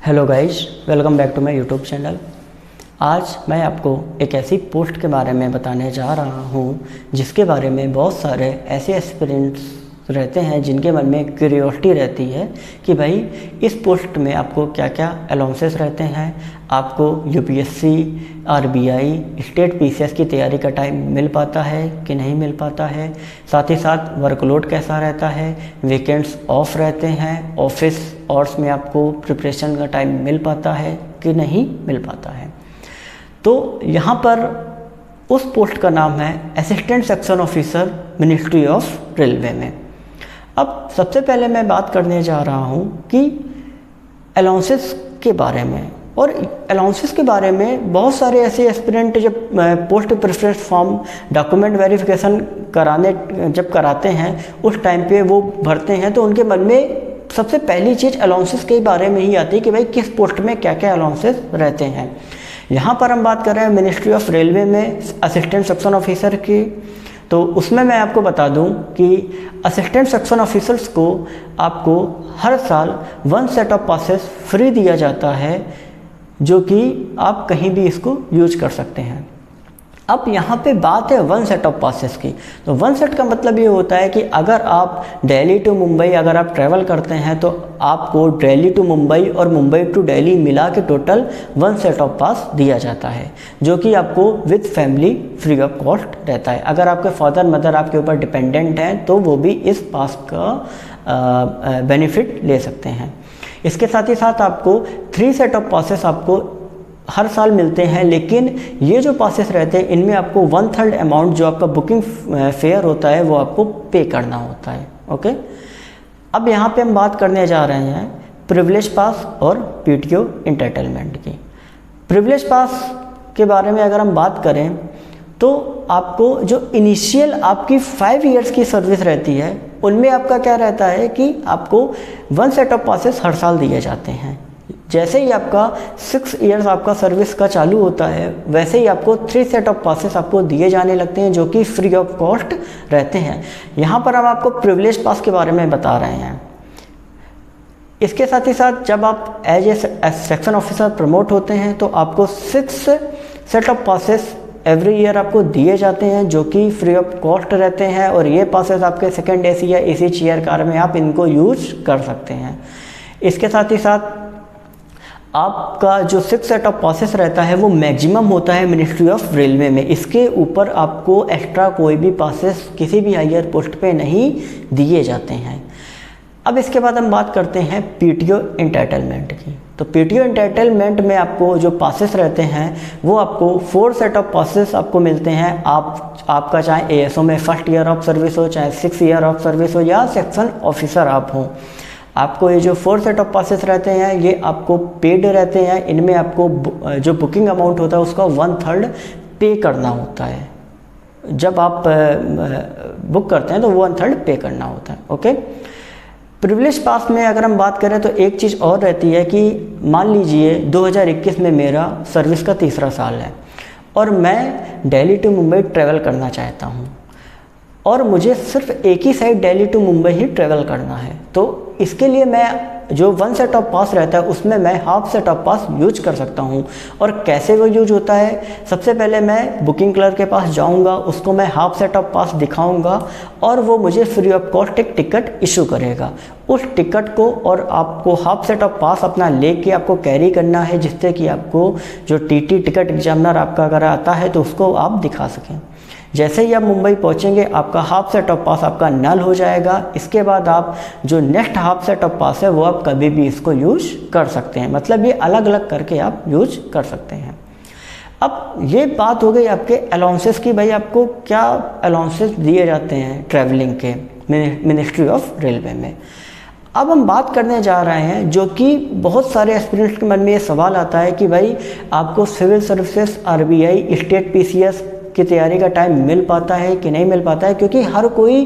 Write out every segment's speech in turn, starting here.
Hello guys, welcome back to my YouTube channel. आज मैं आपको एक ऐसी पोस्ट के बारे में बताने जा रहा हूँ जिसके बारे में बहुत सारे ऐसे एस्पिरेंट्स रहते हैं जिनके मन में क्यूरियोसिटी रहती है कि भाई इस पोस्ट में आपको क्या क्या अलाउंसेस रहते हैं, आपको यूपीएससी, आरबीआई, स्टेट पीसीएस की तैयारी का टाइम मिल पाता है कि नहीं मिल पाता है, साथ ही साथ वर्कलोड कैसा रहता है, वीकेंड्स ऑफ रहते हैं, ऑफिस आवर्स में आपको प्रिपरेशन का टाइम मिल पाता है कि नहीं मिल पाता है। तो यहाँ पर उस पोस्ट का नाम है assistant section officer, ministry of railway में। अब सबसे पहले मैं बात करने जा रहा हूँ कि अलाउंसेस के बारे में। और अलाउंसेस के बारे में बहुत सारे ऐसे एस्पिरेंट जब post preference form document verification कराते हैं उस टाइम पे वो भरते हैं तो उनके मन में सबसे पहली चीज़ अलाउंसेस के बारे में ही आती है कि भाई किस पोस्ट में क्या क्या अलाउंसेस रहते हैं। यहाँ पर हम बात कर रहे हैं मिनिस्ट्री ऑफ रेलवे में असिस्टेंट सेक्शन ऑफिसर की। तो उसमें मैं आपको बता दूं कि असिस्टेंट सेक्शन ऑफिसर्स को आपको हर साल 1 सेट ऑफ पासेस फ्री दिया जाता है जो कि आप कहीं भी इसको यूज कर सकते हैं। अब यहाँ पे बात है 1 सेट ऑफ पासेस की। तो 1 सेट का मतलब ये होता है कि अगर आप दिल्ली टू मुंबई अगर आप ट्रैवल करते हैं तो आपको दिल्ली टू मुंबई और मुंबई टू दिल्ली मिला के टोटल 1 सेट ऑफ पास दिया जाता है जो कि आपको with family free of cost रहता है। अगर आपके फादर मदर आपके ऊपर डिपेंडेंट हैं तो वो भी इस पास का बेनिफिट ले सकते हैं। इसके साथ ही साथ आपको 3 सेट ऑफ पासेस आपको हर साल मिलते हैं, लेकिन ये जो पासेस रहते हैं इनमें आपको 1/3 अमाउंट जो आपका बुकिंग फेयर होता है वो आपको पे करना होता है। ओके, अब यहाँ पे हम बात करने जा रहे हैं प्रिविलेज पास और पीटीओ एंटाइटलमेंट की। प्रिविलेज पास के बारे में अगर हम बात करें तो आपको जो इनिशियल आपकी 5 इयर्स की सर्विस रहती है उनमें आपका क्या रहता है कि आपको 1 सेट ऑफ पासेस हर साल दिए जाते हैं। जैसे ही आपका 6 इयर्स आपका सर्विस का चालू होता है वैसे ही आपको 3 सेट ऑफ पासेस आपको दिए जाने लगते हैं जो कि फ्री ऑफ कॉस्ट रहते हैं। यहाँ पर हम आपको प्रिविलेज पास के बारे में बता रहे हैं। इसके साथ ही साथ जब आप as a section officer promote होते हैं तो आपको 6 set of passes every year आपको दिए जाते हैं जो कि फ्री ऑफ कॉस्ट रहते हैं और ये पासेस आपके सेकेंड एसी या एसी चेयर कार में आप इनको यूज कर सकते हैं। इसके साथ ही साथ आपका जो 6 सेट ऑफ पासेस रहता है वो मैक्सिमम होता है मिनिस्ट्री ऑफ रेलवे में। इसके ऊपर आपको एक्स्ट्रा कोई भी पासेस किसी भी हायर पोस्ट पे नहीं दिए जाते हैं। अब इसके बाद हम बात करते हैं पीटीओ एंटाइटलमेंट की। तो पीटीओ एंटाइटलमेंट में आपको जो पासेस रहते हैं वो आपको 4 सेट ऑफ पासेस आपको मिलते हैं। आपका चाहे एएसओ में फर्स्ट ईयर ऑफ सर्विस हो, चाहे 6 ईयर ऑफ सर्विस हो या सेक्शन ऑफिसर आप हो, आपको ये जो 4 सेट ऑफ पासेस रहते हैं ये आपको पेड रहते हैं। इनमें आपको जो बुकिंग अमाउंट होता है उसका 1/3 पे करना होता है। जब आप बुक करते हैं तो 1/3 पे करना होता है। ओके, प्रिविलेज पास में अगर हम बात करें तो एक चीज़ और रहती है कि मान लीजिए 2021 में मेरा सर्विस का 3रा साल है और मैं दिल्ली टू मुंबई ट्रैवल करना चाहता हूँ और मुझे सिर्फ एक ही साइड दिल्ली टू मुंबई ही ट्रैवल करना है। तो इसके लिए मैं जो 1 सेट ऑफ पास रहता है उसमें मैं half set of pass use कर सकता हूँ। और कैसे वो यूज होता है, सबसे पहले मैं बुकिंग क्लर्क के पास जाऊँगा, उसको मैं हाफ सेट ऑफ पास दिखाऊँगा और वो मुझे फ्री ऑफ कॉस्ट एक टिकट इशू करेगा। उस टिकट को और आपको हाफ सेट ऑफ पास अपना लेके आपको कैरी करना है जिससे कि आपको जो टीटी टिकट एग्जामिनर आपका अगर आता है तो उसको आप दिखा सकें। जैसे ही आप मुंबई पहुंचेंगे आपका हाफ सेट ऑफ पास आपका नल हो जाएगा। इसके बाद आप जो नेक्स्ट हाफ सेट ऑफ पास है वो आप कभी भी इसको यूज कर सकते हैं, मतलब ये अलग अलग करके आप यूज कर सकते हैं। अब ये बात हो गई आपके अलाउंसेस की, भाई आपको क्या अलाउंसेस दिए जाते हैं ट्रैवलिंग के मिनिस्ट्री ऑफ रेलवे में। अब हम बात करने जा रहे हैं जो कि बहुत सारे एस्पिरेंट्स के मन में ये सवाल आता है कि भाई आपको civil services, RBI, state PCS की तैयारी का टाइम मिल पाता है कि नहीं मिल पाता है, क्योंकि हर कोई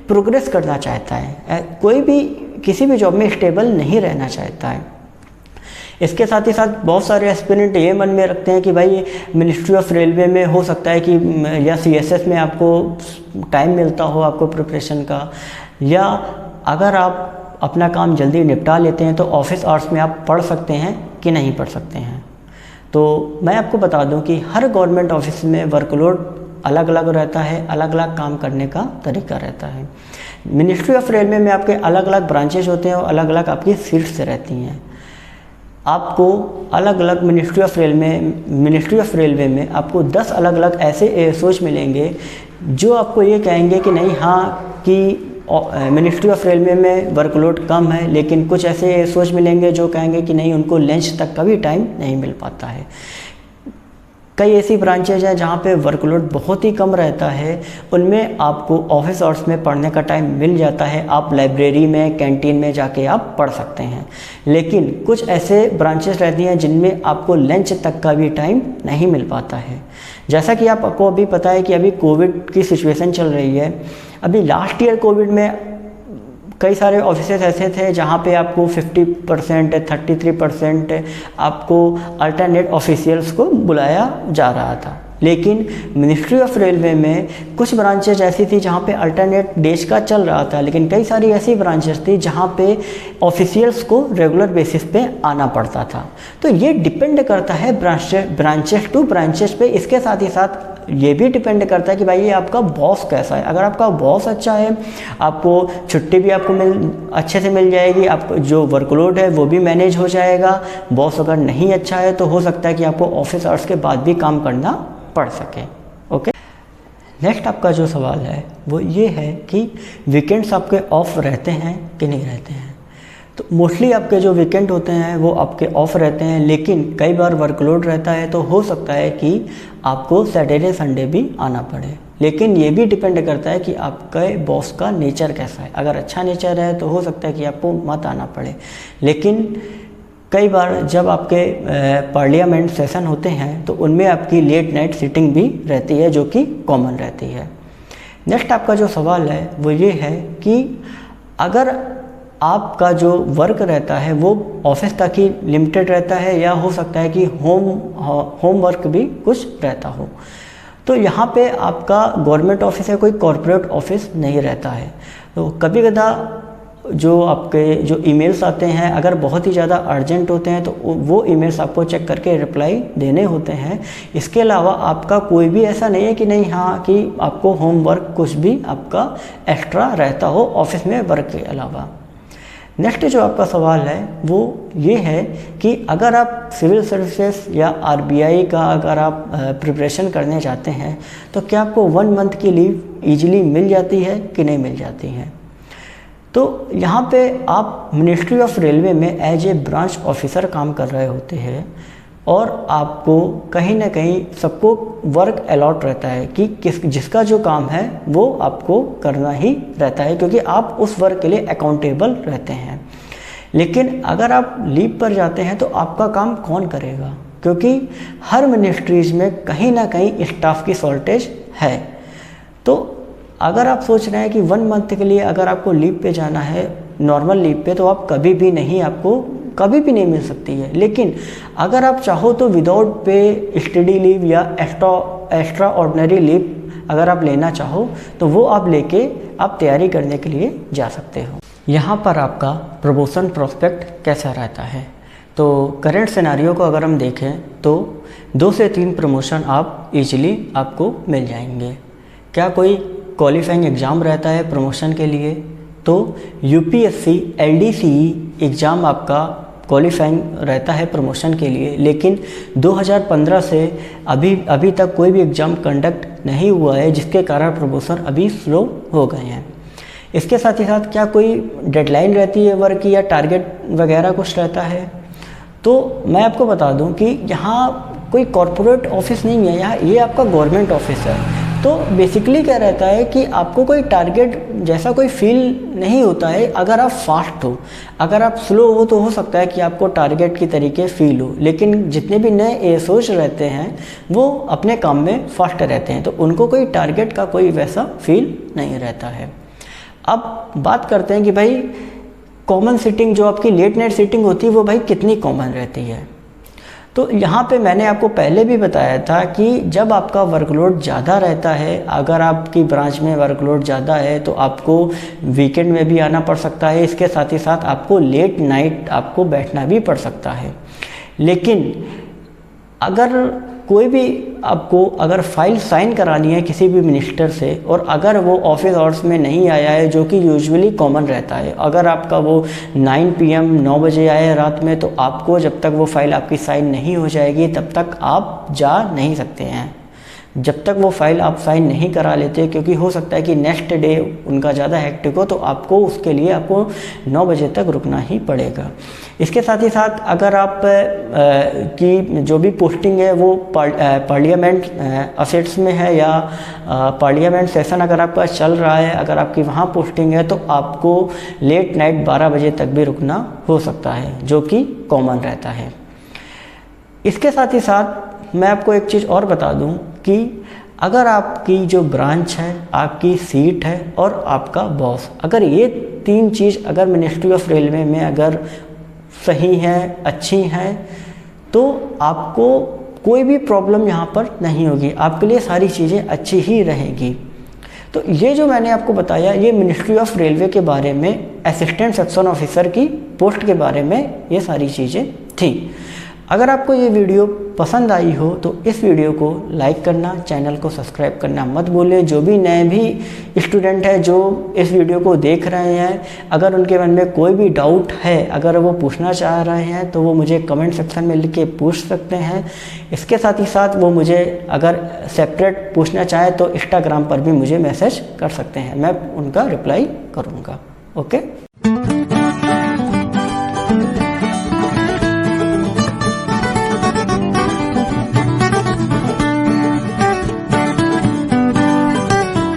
प्रोग्रेस करना चाहता है, कोई भी किसी भी जॉब में स्टेबल नहीं रहना चाहता है। इसके साथ ही साथ बहुत सारे एस्पिरेंट ये मन में रखते हैं कि भाई मिनिस्ट्री ऑफ रेलवे में हो सकता है कि या सीएसएस में आपको टाइम मिलता हो आपको प्रिपरेशन का, या अगर आप अपना काम जल्दी निपटा लेते हैं, तो ऑफिस आवर्स में आप पढ़ सकते हैं कि नहीं पढ़ सकते हैं। तो मैं आपको बता दूं कि हर गवर्नमेंट ऑफिस में वर्कलोड अलग अलग रहता है, अलग अलग काम करने का तरीका रहता है। मिनिस्ट्री ऑफ रेलवे में आपके अलग अलग ब्रांचेज होते हैं और अलग अलग आपकी सीट्स रहती हैं। आपको अलग अलग मिनिस्ट्री ऑफ रेलवे में आपको 10 अलग अलग ऐसे एएसओज मिलेंगे जो आपको ये कहेंगे कि नहीं, हाँ कि मिनिस्ट्री ऑफ रेलवे में वर्कलोड कम है, लेकिन कुछ ऐसे एएसओज मिलेंगे जो कहेंगे कि नहीं, उनको लंच तक का भी टाइम नहीं मिल पाता है। कई ऐसी ब्रांचेज हैं जहाँ पे वर्कलोड बहुत ही कम रहता है, उनमें आपको ऑफिस आवर्स में पढ़ने का टाइम मिल जाता है, आप लाइब्रेरी में, कैंटीन में जाके आप पढ़ सकते हैं। लेकिन कुछ ऐसे ब्रांचेस रहती हैं जिनमें आपको लंच तक का भी टाइम नहीं मिल पाता है। जैसा कि आपको अभी पता है कि अभी कोविड की सिचुएशन चल रही है। अभी लास्ट ईयर कोविड में कई सारे ऑफिसेस ऐसे थे जहाँ पे आपको 50%, 33% आपको अल्टरनेट ऑफिशियल्स को बुलाया जा रहा था। लेकिन मिनिस्ट्री ऑफ रेलवे में कुछ ब्रांचेज ऐसी थी जहाँ पे अल्टरनेट डेज का चल रहा था, लेकिन कई सारी ऐसी ब्रांचेस थी जहाँ पे ऑफिशियल्स को रेगुलर बेसिस पे आना पड़ता था। तो ये डिपेंड करता है ब्रांचेस टू ब्रांचेस पे। इसके साथ ही साथ ये भी डिपेंड करता है कि भाई ये आपका बॉस कैसा है। अगर आपका बॉस अच्छा है, आपको छुट्टी भी आपको अच्छे से मिल जाएगी, आपको जो वर्कलोड है वो भी मैनेज हो जाएगा। बॉस अगर नहीं अच्छा है तो हो सकता है कि आपको ऑफिस आवर्स के बाद भी काम करना पड़ सके। ओके, नेक्स्ट आपका जो सवाल है वो ये है कि वीकेंड्स आपके ऑफ रहते हैं कि नहीं रहते हैं। तो मोस्टली आपके जो वीकेंड होते हैं वो आपके ऑफ रहते हैं, लेकिन कई बार वर्कलोड रहता है तो हो सकता है कि आपको सैटरडे संडे भी आना पड़े। लेकिन ये भी डिपेंड करता है कि आपके बॉस का नेचर कैसा है। अगर अच्छा नेचर है तो हो सकता है कि आपको मत आना पड़े। लेकिन कई बार जब आपके पार्लियामेंट सेशन होते हैं तो उनमें आपकी लेट नाइट सीटिंग भी रहती है, जो कि कॉमन रहती है। नेक्स्ट आपका जो सवाल है वो ये है कि अगर आपका जो वर्क रहता है वो ऑफिस तक ही लिमिटेड रहता है या हो सकता है कि होम वर्क भी कुछ रहता हो। तो यहाँ पे आपका गवर्नमेंट ऑफिस है, कोई कॉरपोरेट ऑफिस नहीं रहता है। तो कभी कदा जो आपके जो ईमेल्स आते हैं अगर बहुत ही ज़्यादा अर्जेंट होते हैं तो वो ईमेल्स आपको चेक करके रिप्लाई देने होते हैं। इसके अलावा आपका कोई भी ऐसा नहीं है कि नहीं, हाँ कि आपको होम वर्क कुछ भी आपका एक्स्ट्रा रहता हो ऑफिस में वर्क के अलावा। नेक्स्ट जो आपका सवाल है वो ये है कि अगर आप सिविल सर्विसेज या आरबीआई का अगर आप प्रिपरेशन करने जाते हैं तो क्या आपको 1 मंथ की लीव ईजिली मिल जाती है कि नहीं मिल जाती है। तो यहाँ पे आप मिनिस्ट्री ऑफ रेलवे में एज ए ब्रांच ऑफिसर काम कर रहे होते हैं और आपको कहीं ना कहीं सबको वर्क अलॉट रहता है कि जिसका जो काम है वो आपको करना ही रहता है, क्योंकि आप उस वर्क के लिए अकाउंटेबल रहते हैं। लेकिन अगर आप लीव पर जाते हैं तो आपका काम कौन करेगा, क्योंकि हर मिनिस्ट्रीज में कहीं ना कहीं स्टाफ की शॉर्टेज है। तो अगर आप सोच रहे हैं कि 1 मंथ के लिए अगर आपको लीव पे जाना है, नॉर्मल लीव पे, तो आप आपको कभी भी नहीं मिल सकती है। लेकिन अगर आप चाहो तो विदाउट पे स्टडी लीव या एक्स्ट्रा ऑर्डिनरी लीव अगर आप लेना चाहो तो वो आप लेके आप तैयारी करने के लिए जा सकते हो। यहाँ पर आपका प्रमोशन प्रोस्पेक्ट कैसा रहता है, तो करंट सिनेरियो को अगर हम देखें तो 2 से 3 प्रमोशन आप इजीली आपको मिल जाएंगे। क्या कोई क्वालिफाइंग एग्ज़ाम रहता है प्रमोशन के लिए, तो यूपीएससी LDCE एग्ज़ाम आपका क्वालिफाइंग रहता है प्रमोशन के लिए। लेकिन 2015 से अभी तक कोई भी एग्ज़ाम कंडक्ट नहीं हुआ है, जिसके कारण प्रमोशन अभी स्लो हो गए हैं। इसके साथ ही साथ क्या कोई डेडलाइन रहती है वर्क की या टारगेट वगैरह कुछ रहता है, तो मैं आपको बता दूं कि यहाँ कोई कॉरपोरेट ऑफिस नहीं है, यहाँ ये आपका गवर्नमेंट ऑफिस है। तो बेसिकली क्या रहता है कि आपको कोई टारगेट जैसा कोई फील नहीं होता है। अगर आप फास्ट हो, अगर आप स्लो हो तो हो सकता है कि आपको टारगेट की तरीके फील हो, लेकिन जितने भी नए एएसओज रहते हैं वो अपने काम में फास्ट रहते हैं, तो उनको कोई टारगेट का कोई वैसा फील नहीं रहता है। अब बात करते हैं कि भाई कॉमन सीटिंग जो आपकी लेट नाइट सीटिंग होती है वो भाई कितनी कॉमन रहती है। तो यहाँ पे मैंने आपको पहले भी बताया था कि जब आपका वर्कलोड ज़्यादा रहता है, अगर आपकी ब्रांच में वर्कलोड ज़्यादा है तो आपको वीकेंड में भी आना पड़ सकता है, इसके साथ ही साथ आपको लेट नाइट आपको बैठना भी पड़ सकता है। लेकिन अगर कोई भी आपको अगर फाइल साइन करानी है किसी भी मिनिस्टर से और अगर वो ऑफिस आवर्स में नहीं आया है, जो कि यूजुअली कॉमन रहता है, अगर आपका वो 9 PM 9 बजे आए रात में, तो आपको जब तक वो फाइल आपकी साइन नहीं हो जाएगी तब तक आप जा नहीं सकते हैं। जब तक वो फाइल आप साइन नहीं करा लेते, क्योंकि हो सकता है कि नेक्स्ट डे उनका ज़्यादा हेक्टिक हो, तो आपको उसके लिए आपको 9 बजे तक रुकना ही पड़ेगा। इसके साथ ही साथ अगर आप की जो भी पोस्टिंग है वो पार्लियामेंट अफेयर्स में है या पार्लियामेंट सेशन अगर आपका चल रहा है, अगर आपकी वहाँ पोस्टिंग है, तो आपको लेट नाइट 12 बजे तक भी रुकना हो सकता है, जो कि कॉमन रहता है। इसके साथ ही साथ मैं आपको एक चीज़ और बता दूं कि अगर आपकी जो ब्रांच है, आपकी सीट है और आपका बॉस, अगर ये 3 चीज़ अगर मिनिस्ट्री ऑफ रेलवे में अगर सही हैं, अच्छी हैं, तो आपको कोई भी प्रॉब्लम यहाँ पर नहीं होगी, आपके लिए सारी चीज़ें अच्छी ही रहेंगी। तो ये जो मैंने आपको बताया, ये मिनिस्ट्री ऑफ रेलवे के बारे में असिस्टेंट सेक्शन ऑफिसर की पोस्ट के बारे में ये सारी चीज़ें थी। अगर आपको ये वीडियो पसंद आई हो तो इस वीडियो को लाइक करना, चैनल को सब्सक्राइब करना मत भूलें। जो भी नए भी स्टूडेंट हैं जो इस वीडियो को देख रहे हैं, अगर उनके मन में कोई भी डाउट है, अगर वो पूछना चाह रहे हैं, तो वो मुझे कमेंट सेक्शन में लिख के पूछ सकते हैं। इसके साथ ही साथ वो मुझे अगर सेपरेट पूछना चाहें तो इंस्टाग्राम पर भी मुझे मैसेज कर सकते हैं, मैं उनका रिप्लाई करूँगा। ओके।